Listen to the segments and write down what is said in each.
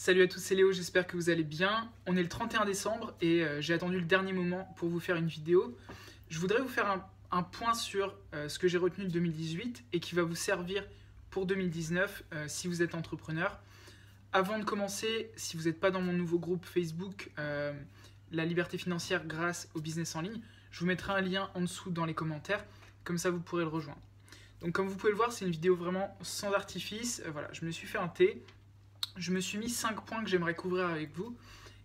Salut à tous, c'est Léo, j'espère que vous allez bien. On est le 31 décembre et j'ai attendu le dernier moment pour vous faire une vidéo. Je voudrais vous faire un point sur ce que j'ai retenu de 2018 et qui va vous servir pour 2019 si vous êtes entrepreneur. Avant de commencer, si vous n'êtes pas dans mon nouveau groupe Facebook, La liberté financière grâce au business en ligne, je vous mettrai un lien en dessous dans les commentaires, comme ça vous pourrez le rejoindre. Donc comme vous pouvez le voir, c'est une vidéo vraiment sans artifice. Voilà, je me suis fait un thé. Je me suis mis 5 points que j'aimerais couvrir avec vous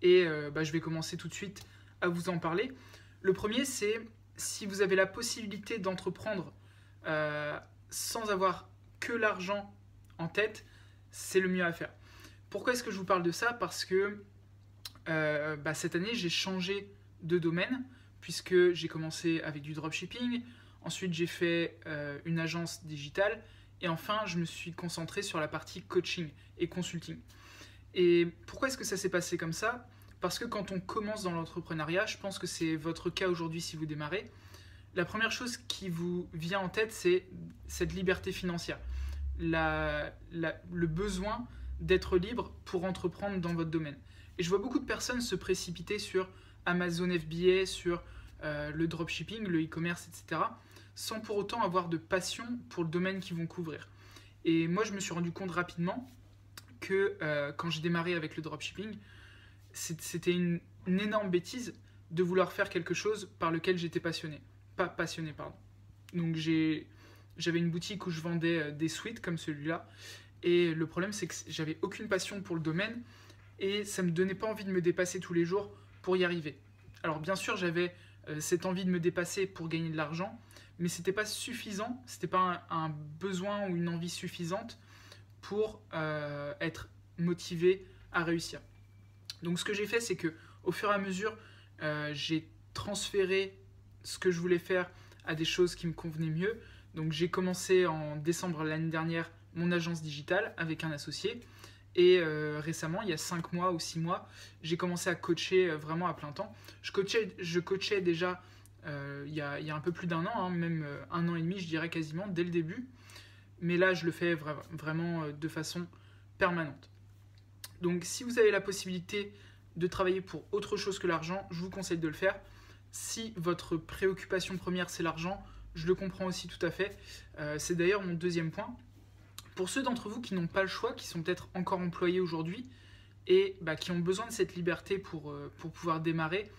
et je vais commencer tout de suite à vous en parler. Le premier, c'est si vous avez la possibilité d'entreprendre sans avoir que l'argent en tête, c'est le mieux à faire. Pourquoi est-ce que je vous parle de ça? Parce que cette année, j'ai changé de domaine puisque j'ai commencé avec du dropshipping, ensuite j'ai fait une agence digitale et enfin, je me suis concentré sur la partie coaching et consulting. Et pourquoi est-ce que ça s'est passé comme ça? Parce que quand on commence dans l'entrepreneuriat, je pense que c'est votre cas aujourd'hui si vous démarrez, la première chose qui vous vient en tête, c'est cette liberté financière. Le besoin d'être libre pour entreprendre dans votre domaine. Et je vois beaucoup de personnes se précipiter sur Amazon FBA, sur le dropshipping, le e-commerce, etc., sans pour autant avoir de passion pour le domaine qu'ils vont couvrir. Et moi, je me suis rendu compte rapidement que quand j'ai démarré avec le dropshipping, c'était une énorme bêtise de vouloir faire quelque chose par lequel j'étais passionné. Pas passionné, pardon. Donc j'avais une boutique où je vendais des sweats comme celui-là. Et le problème, c'est que j'avais aucune passion pour le domaine et ça ne me donnait pas envie de me dépasser tous les jours pour y arriver. Alors bien sûr, j'avais cette envie de me dépasser pour gagner de l'argent, mais ce n'était pas suffisant, ce n'était pas un besoin ou une envie suffisante pour être motivé à réussir. Donc ce que j'ai fait, c'est que au fur et à mesure, j'ai transféré ce que je voulais faire à des choses qui me convenaient mieux. Donc j'ai commencé en décembre l'année dernière mon agence digitale avec un associé. Et récemment, il y a 5 mois ou 6 mois, j'ai commencé à coacher vraiment à plein temps. Je coachais déjà il y a un peu plus d'un an, même 1 an et demi, je dirais quasiment, dès le début. Mais là, je le fais vraiment de façon permanente. Donc, si vous avez la possibilité de travailler pour autre chose que l'argent, je vous conseille de le faire. Si votre préoccupation première, c'est l'argent, je le comprends aussi tout à fait. C'est d'ailleurs mon deuxième point. Pour ceux d'entre vous qui n'ont pas le choix, qui sont peut-être encore employés aujourd'hui et qui ont besoin de cette liberté pour pouvoir démarrer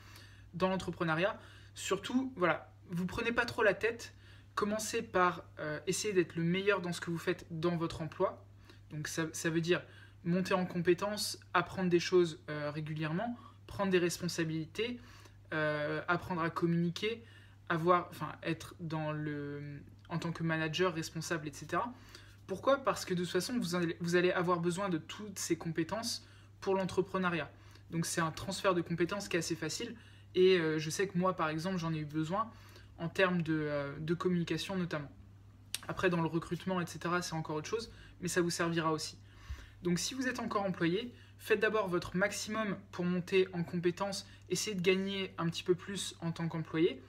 dans l'entrepreneuriat, surtout, voilà, vous ne prenez pas trop la tête. Commencez par essayer d'être le meilleur dans ce que vous faites dans votre emploi. Donc ça veut dire monter en compétences, apprendre des choses régulièrement, prendre des responsabilités, apprendre à communiquer, être en tant que manager, responsable, etc. Pourquoi? Parce que de toute façon, vous allez avoir besoin de toutes ces compétences pour l'entrepreneuriat. Donc c'est un transfert de compétences qui est assez facile. Et je sais que moi, par exemple, j'en ai eu besoin en termes de communication notamment. Après, dans le recrutement, etc., c'est encore autre chose, mais ça vous servira aussi. Donc si vous êtes encore employé, faites d'abord votre maximum pour monter en compétences, essayez de gagner un petit peu plus en tant qu'employé.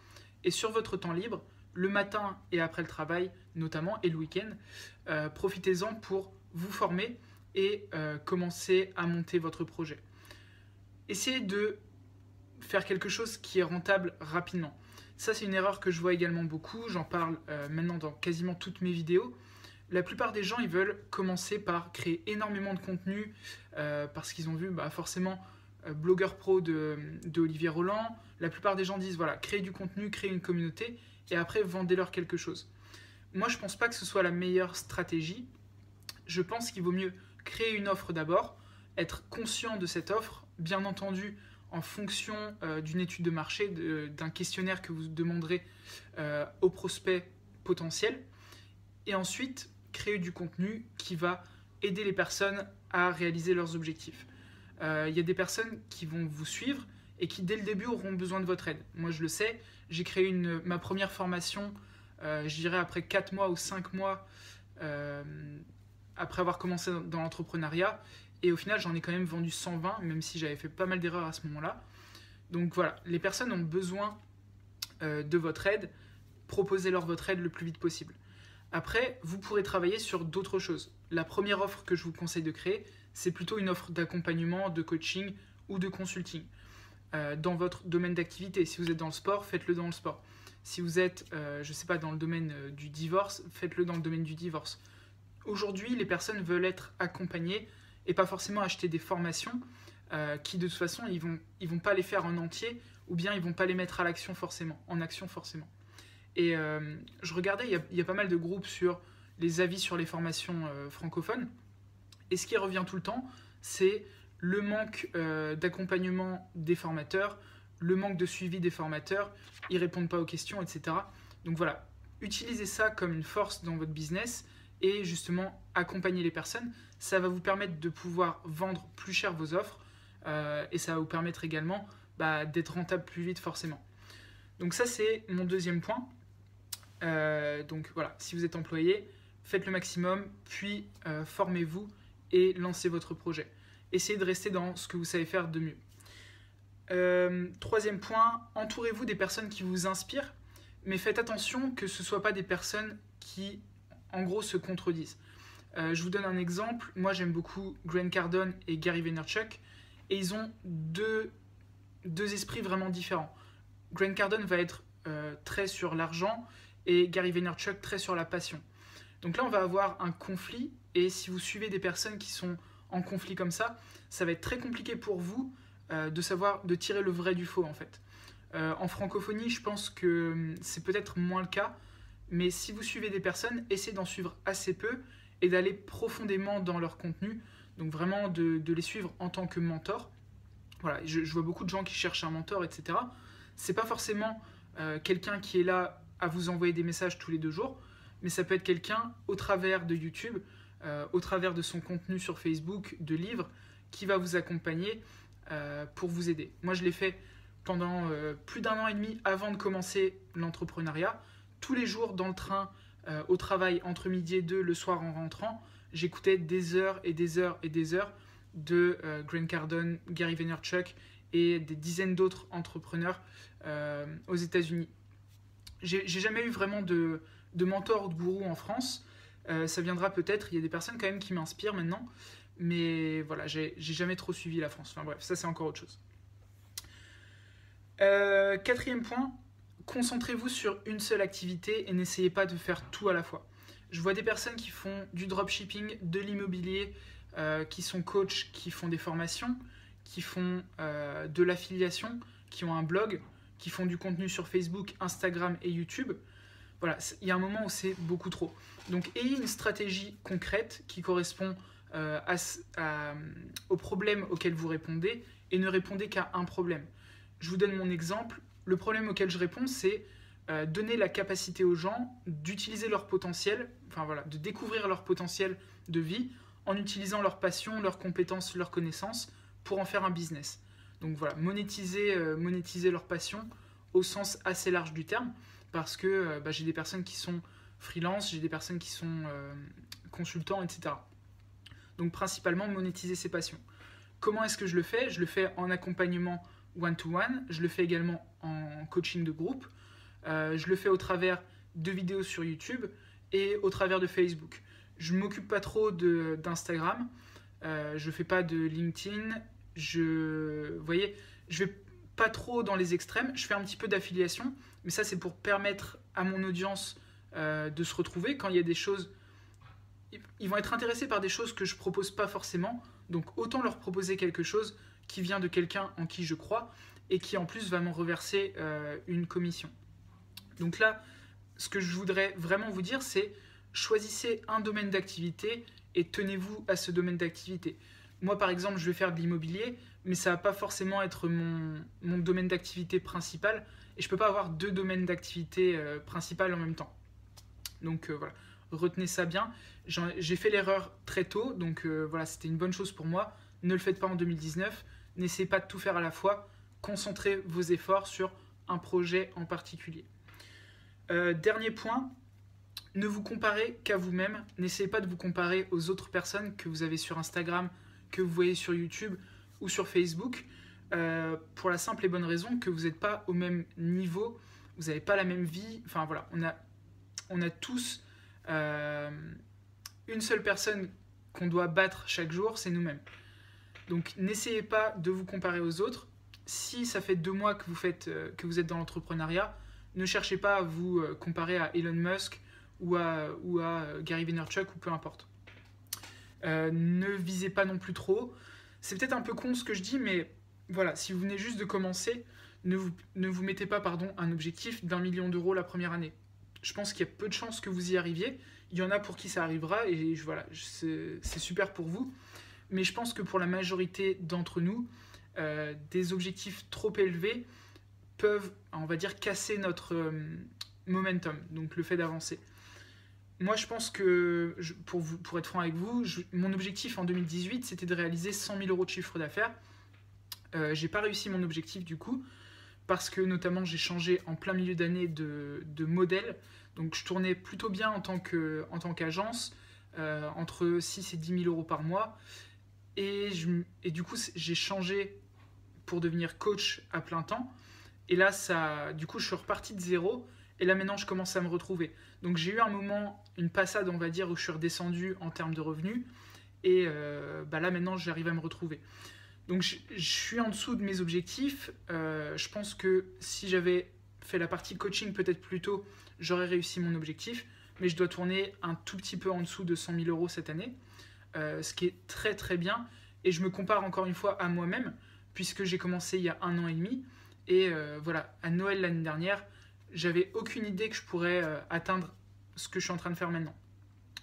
Et sur votre temps libre, le matin et après le travail notamment, et le week-end, profitez-en pour vous former et commencer à monter votre projet. Essayez de faire quelque chose qui est rentable rapidement. Ça, c'est une erreur que je vois également beaucoup. J'en parle maintenant dans quasiment toutes mes vidéos. La plupart des gens, ils veulent commencer par créer énormément de contenu parce qu'ils ont vu forcément blogueur pro de Olivier Roland. La plupart des gens disent, voilà, créez du contenu, créez une communauté et après, vendez-leur quelque chose. Moi, je ne pense pas que ce soit la meilleure stratégie. Je pense qu'il vaut mieux créer une offre d'abord, être conscient de cette offre, bien entendu, en fonction d'une étude de marché, d'un questionnaire que vous demanderez aux prospects potentiels. Et ensuite, créer du contenu qui va aider les personnes à réaliser leurs objectifs. Il y a des personnes qui vont vous suivre et qui, dès le début, auront besoin de votre aide. Moi, je le sais, j'ai créé ma première formation, je dirais après 4 mois ou 5 mois, après avoir commencé dans l'entrepreneuriat. Et au final, j'en ai quand même vendu 120, même si j'avais fait pas mal d'erreurs à ce moment-là. Donc voilà, les personnes ont besoin de votre aide. Proposez-leur votre aide le plus vite possible. Après, vous pourrez travailler sur d'autres choses. la première offre que je vous conseille de créer, c'est plutôt une offre d'accompagnement, de coaching ou de consulting dans votre domaine d'activité. Si vous êtes dans le sport, faites-le dans le sport. Si vous êtes, je ne sais pas, dans le domaine du divorce, faites-le dans le domaine du divorce. Aujourd'hui, les personnes veulent être accompagnées et pas forcément acheter des formations qui, de toute façon, ils vont pas les faire en entier ou bien ils vont pas les mettre à l'action forcément, en action forcément. Et je regardais, il y a pas mal de groupes sur les avis sur les formations francophones. Et ce qui revient tout le temps, c'est le manque d'accompagnement des formateurs, le manque de suivi des formateurs, ils ne répondent pas aux questions, etc. Donc voilà, utilisez ça comme une force dans votre business et justement accompagner les personnes. Ça va vous permettre de pouvoir vendre plus cher vos offres et ça va vous permettre également d'être rentable plus vite forcément. Donc ça, c'est mon deuxième point. Donc voilà, si vous êtes employé, faites le maximum, puis formez-vous et lancez votre projet. Essayez de rester dans ce que vous savez faire de mieux. Troisième point, entourez-vous des personnes qui vous inspirent, mais faites attention que ce ne soient pas des personnes qui, en gros, se contredisent. Je vous donne un exemple. Moi, j'aime beaucoup Grant Cardone et Gary Vaynerchuk, et ils ont deux esprits vraiment différents. Grant Cardone va être très sur l'argent et Gary Vaynerchuk très sur la passion. Donc là, on va avoir un conflit, et si vous suivez des personnes qui sont en conflit comme ça va être très compliqué pour vous de tirer le vrai du faux en fait. En francophonie, je pense que c'est peut-être moins le cas, mais si vous suivez des personnes, essayez d'en suivre assez peu et d'aller profondément dans leur contenu, donc vraiment de les suivre en tant que mentor. Voilà, je vois beaucoup de gens qui cherchent un mentor, etc. C'est pas forcément quelqu'un qui est là à vous envoyer des messages tous les 2 jours, mais ça peut être quelqu'un au travers de YouTube, au travers de son contenu sur Facebook, de livres, qui va vous accompagner pour vous aider. Moi, je l'ai fait pendant plus d'1 an et demi avant de commencer l'entrepreneuriat. Tous les jours dans le train, au travail, entre midi et 2, le soir en rentrant, j'écoutais des heures et des heures et des heures de Grant Cardone, Gary Vaynerchuk et des dizaines d'autres entrepreneurs aux États-Unis. J'ai jamais eu vraiment de mentor ou de gourou en France. Ça viendra peut-être, il y a des personnes quand même qui m'inspirent maintenant, mais voilà, j'ai jamais trop suivi la France. Enfin bref, ça c'est encore autre chose. 4e point, concentrez-vous sur une seule activité et n'essayez pas de faire tout à la fois. Je vois des personnes qui font du dropshipping, de l'immobilier, qui sont coachs, qui font des formations, qui font de l'affiliation, qui ont un blog, qui font du contenu sur Facebook, Instagram et YouTube. Voilà, il y a un moment où c'est beaucoup trop. Donc ayez une stratégie concrète qui correspond aux problèmes auxquels vous répondez et ne répondez qu'à un problème. Je vous donne mon exemple. Le problème auquel je réponds, c'est donner la capacité aux gens d'utiliser leur potentiel, enfin voilà, de découvrir leur potentiel de vie en utilisant leur passion, leurs compétences, leurs connaissances pour en faire un business. Donc voilà, monétiser leur passion au sens assez large du terme, parce que j'ai des personnes qui sont freelance, j'ai des personnes qui sont consultants, etc. Donc principalement monétiser ses passions. Comment est-ce que je le fais? Je le fais en accompagnement one-to-one, je le fais également en coaching de groupe, je le fais au travers de vidéos sur YouTube et au travers de Facebook. Je ne m'occupe pas trop d'Instagram, je ne fais pas de LinkedIn, vous voyez, je vais pas trop dans les extrêmes, je fais un petit peu d'affiliation, mais ça c'est pour permettre à mon audience de se retrouver quand il y a des choses. Ils vont être intéressés par des choses que je propose pas forcément, donc autant leur proposer quelque chose qui vient de quelqu'un en qui je crois et qui en plus va m'en reverser une commission. Donc là, ce que je voudrais vraiment vous dire, c'est choisissez un domaine d'activité et tenez-vous à ce domaine d'activité. Moi, par exemple, je vais faire de l'immobilier, mais ça ne va pas forcément être mon domaine d'activité principal. Et je ne peux pas avoir 2 domaines d'activité principal en même temps. Donc voilà, retenez ça bien. J'ai fait l'erreur très tôt, donc voilà, c'était une bonne chose pour moi. Ne le faites pas en 2019. N'essayez pas de tout faire à la fois. Concentrez vos efforts sur un projet en particulier. Dernier point, ne vous comparez qu'à vous-même. N'essayez pas de vous comparer aux autres personnes que vous avez sur Instagram, que vous voyez sur YouTube ou sur Facebook, pour la simple et bonne raison que vous n'êtes pas au même niveau, vous n'avez pas la même vie. Enfin voilà, on a tous une seule personne qu'on doit battre chaque jour, c'est nous-mêmes. Donc n'essayez pas de vous comparer aux autres. Si ça fait 2 mois que vous êtes dans l'entrepreneuriat, ne cherchez pas à vous comparer à Elon Musk ou à Gary Vaynerchuk ou peu importe. Ne visez pas non plus trop. C'est peut-être un peu con ce que je dis, mais voilà, si vous venez juste de commencer, ne vous mettez pas un objectif d'1 million d'euros la première année. Je pense qu'il y a peu de chances que vous y arriviez. Il y en a pour qui ça arrivera et voilà, c'est super pour vous. Mais je pense que pour la majorité d'entre nous, des objectifs trop élevés peuvent, on va dire, casser notre momentum, donc le fait d'avancer. Moi, je pense que, pour être franc avec vous, mon objectif en 2018, c'était de réaliser 100 000 euros de chiffre d'affaires. J'ai pas réussi mon objectif du coup, parce que notamment j'ai changé en plein milieu d'année de modèle. Donc je tournais plutôt bien en tant qu'agence, entre 6 et 10 000 euros par mois. Et du coup, j'ai changé pour devenir coach à plein temps. Et là, du coup, je suis reparti de zéro. Et là, maintenant, je commence à me retrouver. Donc j'ai eu un moment, une passade, on va dire, où je suis redescendu en termes de revenus. Et là, maintenant, j'arrive à me retrouver. Donc je suis en dessous de mes objectifs. Je pense que si j'avais fait la partie coaching peut-être plus tôt, j'aurais réussi mon objectif. Mais je dois tourner un tout petit peu en dessous de 100 000 euros cette année. Ce qui est très très bien. Et je me compare encore une fois à moi-même, puisque j'ai commencé il y a 1 an et demi. Et voilà, à Noël l'année dernière, j'avais aucune idée que je pourrais atteindre ce que je suis en train de faire maintenant.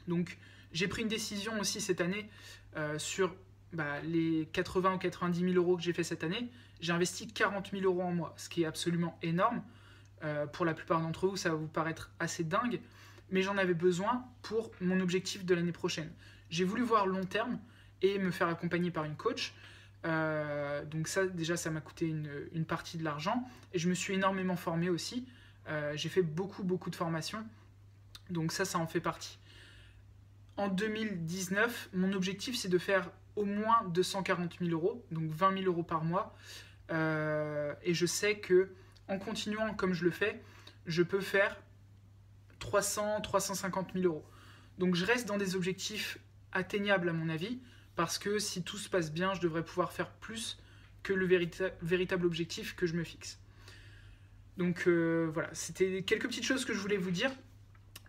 Donc j'ai pris une décision aussi cette année sur les 80 ou 90 000 euros que j'ai fait cette année. J'ai investi 40 000 euros en moi, ce qui est absolument énorme. Pour la plupart d'entre vous, ça va vous paraître assez dingue, mais j'en avais besoin pour mon objectif de l'année prochaine. J'ai voulu voir long terme et me faire accompagner par une coach. Donc ça, déjà, ça m'a coûté une partie de l'argent. Et je me suis énormément formé aussi. J'ai fait beaucoup de formations. Donc ça en fait partie. En 2019, mon objectif, c'est de faire au moins 240 000 euros, donc 20 000 euros par mois. Et je sais que en continuant comme je le fais, je peux faire 300, 350 000 euros. Donc je reste dans des objectifs atteignables à mon avis, parce que si tout se passe bien, je devrais pouvoir faire plus que le véritable objectif que je me fixe. Donc voilà, c'était quelques petites choses que je voulais vous dire,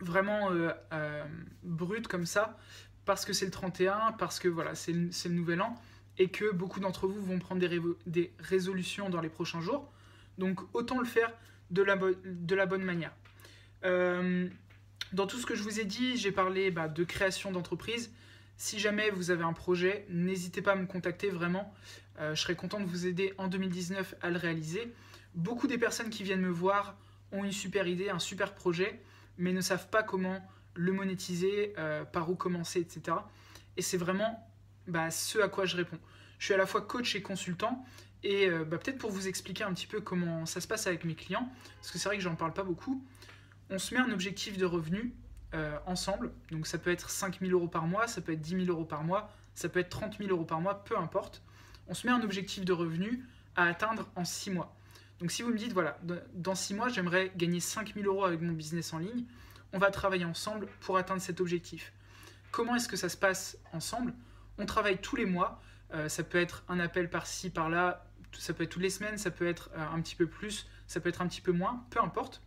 vraiment brutes comme ça, parce que c'est le 31, parce que voilà, c'est le nouvel an, et que beaucoup d'entre vous vont prendre des résolutions dans les prochains jours. Donc autant le faire de la bonne manière. Dans tout ce que je vous ai dit, j'ai parlé de création d'entreprise. Si jamais vous avez un projet, n'hésitez pas à me contacter vraiment. Je serais content de vous aider en 2019 à le réaliser. Beaucoup des personnes qui viennent me voir ont une super idée, un super projet, mais ne savent pas comment le monétiser, par où commencer, etc. Et c'est vraiment ce à quoi je réponds. Je suis à la fois coach et consultant. Et peut-être pour vous expliquer un petit peu comment ça se passe avec mes clients, parce que c'est vrai que j'en parle pas beaucoup, on se met un objectif de revenu ensemble. Donc ça peut être 5 000 euros par mois, ça peut être 10 000 euros par mois, ça peut être 30 000 euros par mois, peu importe. On se met un objectif de revenu à atteindre en 6 mois. Donc si vous me dites, voilà, dans 6 mois, j'aimerais gagner 5 000 euros avec mon business en ligne, on va travailler ensemble pour atteindre cet objectif. Comment est-ce que ça se passe ensemble? On travaille tous les mois. Ça peut être un appel par-ci, par-là, ça peut être toutes les semaines, ça peut être un petit peu plus, ça peut être un petit peu moins, peu importe.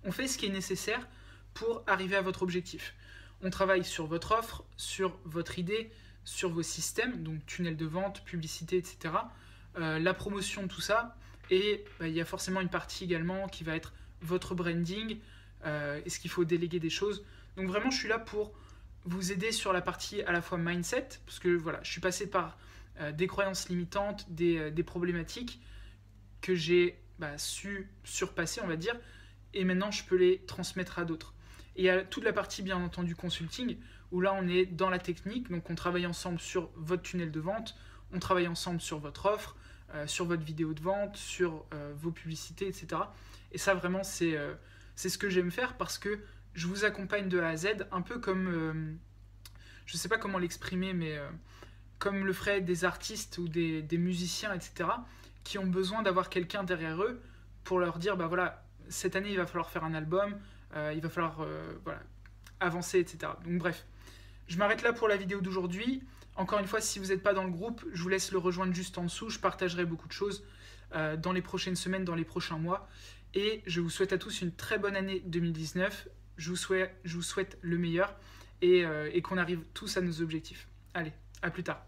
On fait ce qui est nécessaire pour arriver à votre objectif. On travaille sur votre offre, sur votre idée, sur vos systèmes, donc tunnel de vente, publicité, etc. La promotion, tout ça. Et il y a forcément une partie également qui va être votre branding. Est-ce qu'il faut déléguer des choses? Donc vraiment, je suis là pour vous aider sur la partie à la fois mindset, parce que voilà, je suis passé par des croyances limitantes, des problématiques que j'ai su surpasser, on va dire, et maintenant je peux les transmettre à d'autres. Et il y a toute la partie bien entendu consulting, où là on est dans la technique, donc on travaille ensemble sur votre tunnel de vente, on travaille ensemble sur votre offre, sur votre vidéo de vente, sur vos publicités, etc. Et ça vraiment c'est ce que j'aime faire, parce que je vous accompagne de A à Z, un peu comme, je ne sais pas comment l'exprimer, mais comme le feraient des artistes ou des musiciens, etc., qui ont besoin d'avoir quelqu'un derrière eux pour leur dire, voilà, cette année, il va falloir faire un album, il va falloir avancer, etc. Donc bref, Je m'arrête là pour la vidéo d'aujourd'hui. Encore une fois, si vous n'êtes pas dans le groupe, je vous laisse le rejoindre juste en dessous. Je partagerai beaucoup de choses dans les prochaines semaines, dans les prochains mois. Et je vous souhaite à tous une très bonne année 2019. Je vous souhaite le meilleur et qu'on arrive tous à nos objectifs. Allez, à plus tard.